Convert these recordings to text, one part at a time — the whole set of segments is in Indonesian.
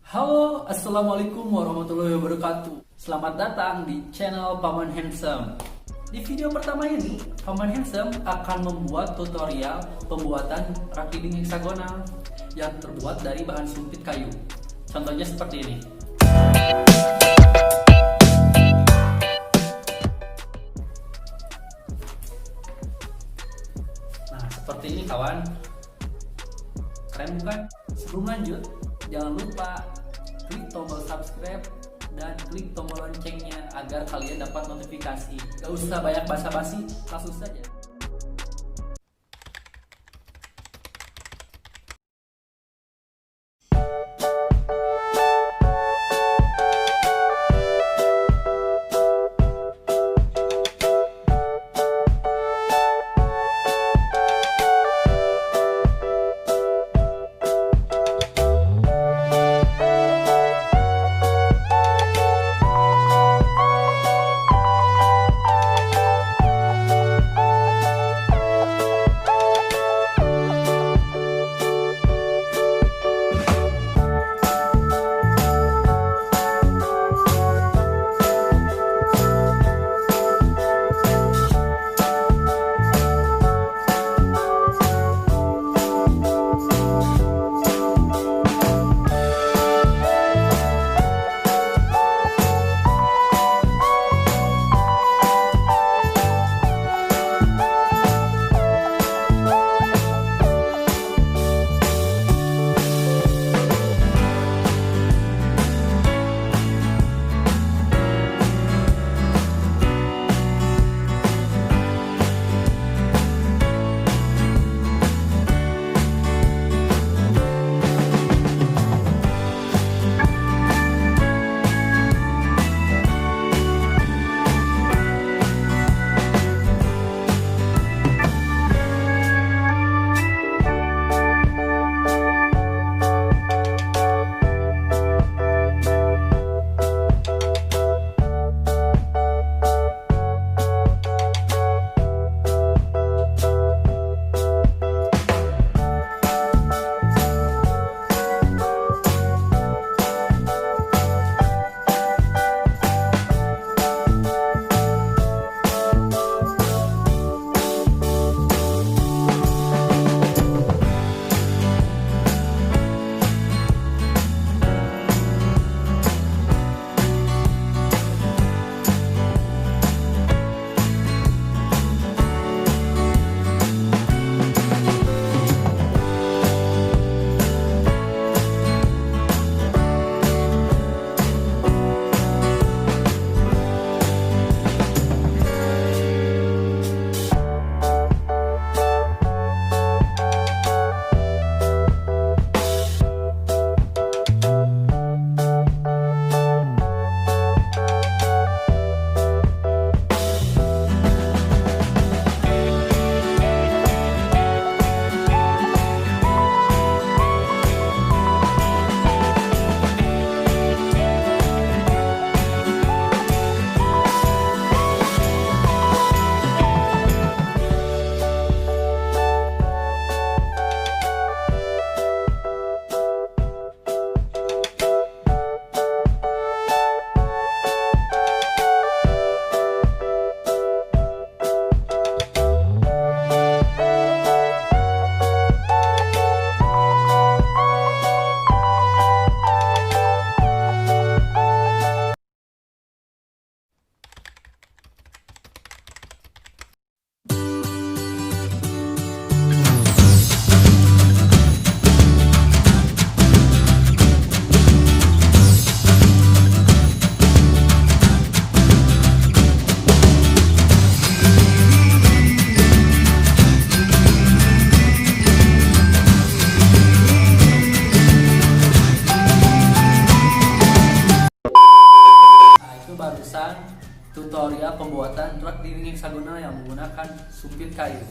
Halo, assalamualaikum warahmatullahi wabarakatuh. Selamat datang di channel Paman Handsome. Di video pertama ini, Paman Handsome akan membuat tutorial pembuatan rak dinding hexagonal yang terbuat dari bahan sumpit kayu. Contohnya seperti ini. Nah, seperti ini kawan. Keren bukan? Sebelum lanjut, jangan lupa klik tombol subscribe dan klik tombol loncengnya agar kalian dapat notifikasi. Gak usah banyak basa-basi, langsung saja. Tutorial pembuatan rak dinding hexagonal yang menggunakan sumpit kayu.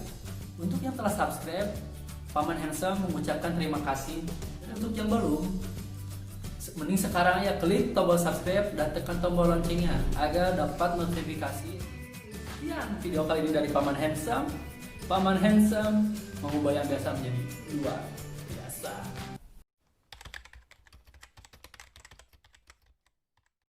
Untuk yang telah subscribe, Paman Handsome mengucapkan terima kasih. Dan untuk yang belum, mending sekarang ya klik tombol subscribe dan tekan tombol loncengnya agar dapat notifikasi. Sekian video kali ini dari Paman Handsome. Paman Handsome mengubah yang biasa menjadi dua.